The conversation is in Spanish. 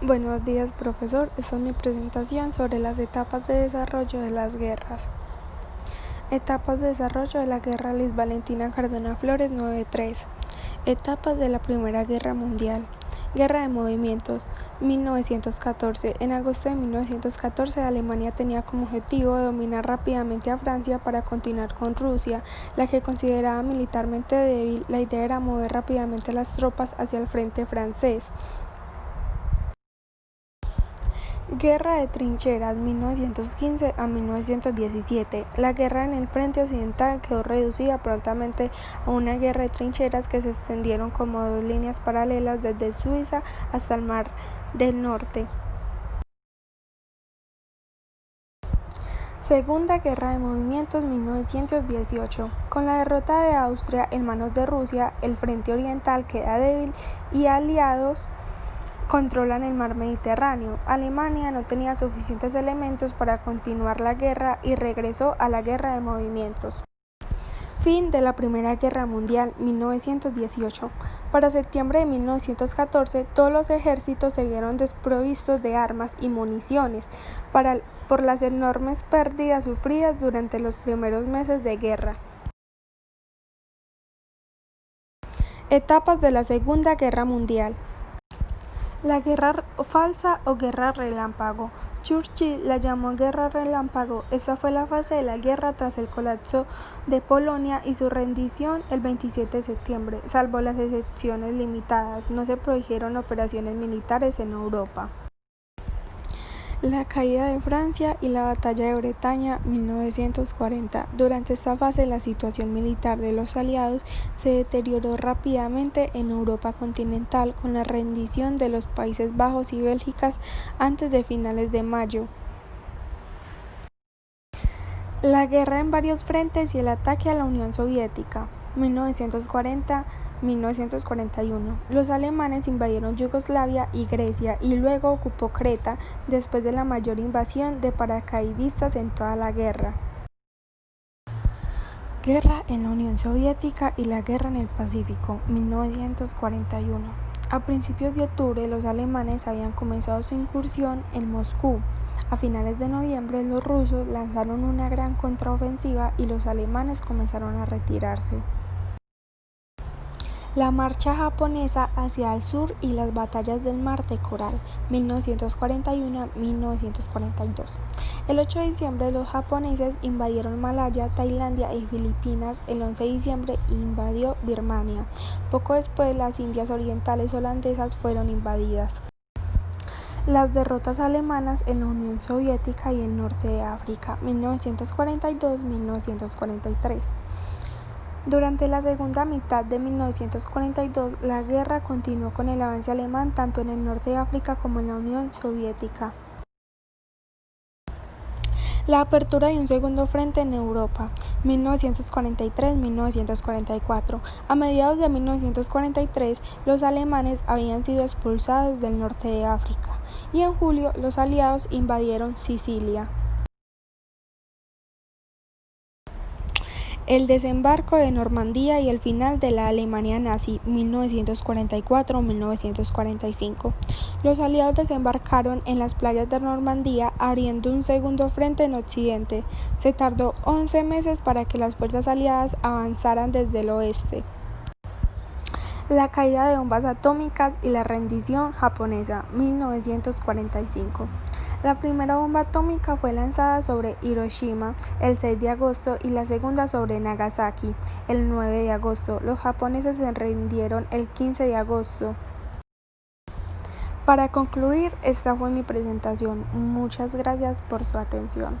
Buenos días, profesor. Esta es mi presentación sobre las etapas de desarrollo de las guerras. Etapas de desarrollo de la Guerra Luis Valentina Cardona Flores 93. Etapas de la Primera Guerra Mundial. Guerra de Movimientos, 1914. En agosto de 1914, Alemania tenía como objetivo dominar rápidamente a Francia para continuar con Rusia, la que consideraba militarmente débil. La idea era mover rápidamente las tropas hacia el frente francés. Guerra de Trincheras, 1915 a 1917. La guerra en el frente occidental quedó reducida prontamente a una guerra de trincheras que se extendieron como dos líneas paralelas desde Suiza hasta el Mar del Norte. Segunda Guerra de Movimientos, 1918. Con la derrota de Austria en manos de Rusia, el frente oriental queda débil y aliados controlan el mar Mediterráneo. Alemania no tenía suficientes elementos para continuar la guerra y regresó a la Guerra de Movimientos. Fin de la Primera Guerra Mundial, 1918. Para septiembre de 1914, todos los ejércitos se vieron desprovistos de armas y municiones por las enormes pérdidas sufridas durante los primeros meses de guerra. Etapas de la Segunda Guerra Mundial. La guerra falsa o guerra relámpago. Churchill la llamó guerra relámpago. Esta fue la fase de la guerra tras el colapso de Polonia y su rendición el 27 de septiembre. Salvo las excepciones limitadas, no se produjeron operaciones militares en Europa. La caída de Francia y la batalla de Bretaña, 1940. Durante esta fase, la situación militar de los aliados se deterioró rápidamente en Europa continental con la rendición de los Países Bajos y Bélgica antes de finales de mayo. La guerra en varios frentes y el ataque a la Unión Soviética, 1940-1941. Los alemanes invadieron Yugoslavia y Grecia y luego ocupó Creta después de la mayor invasión de paracaidistas en toda la guerra. Guerra en la Unión Soviética y la guerra en el Pacífico, 1941. A principios de octubre, los alemanes habían comenzado su incursión en Moscú. A finales de noviembre, los rusos lanzaron una gran contraofensiva y los alemanes comenzaron a retirarse. La marcha japonesa hacia el sur y las batallas del Mar de Coral, 1941-1942. El 8 de diciembre los japoneses invadieron Malaya, Tailandia y Filipinas. El 11 de diciembre invadió Birmania. Poco después las Indias Orientales holandesas fueron invadidas. Las derrotas alemanas en la Unión Soviética y el norte de África, 1942-1943. Durante la segunda mitad de 1942, la guerra continuó con el avance alemán tanto en el norte de África como en la Unión Soviética. La apertura de un segundo frente en Europa, 1943-1944. A mediados de 1943, los alemanes habían sido expulsados del norte de África y en julio los aliados invadieron Sicilia. El desembarco de Normandía y el final de la Alemania nazi, 1944-1945. Los aliados desembarcaron en las playas de Normandía, abriendo un segundo frente en Occidente. Se tardó 11 meses para que las fuerzas aliadas avanzaran desde el oeste. La caída de bombas atómicas y la rendición japonesa, 1945. La primera bomba atómica fue lanzada sobre Hiroshima el 6 de agosto y la segunda sobre Nagasaki el 9 de agosto. Los japoneses se rindieron el 15 de agosto. Para concluir, esta fue mi presentación. Muchas gracias por su atención.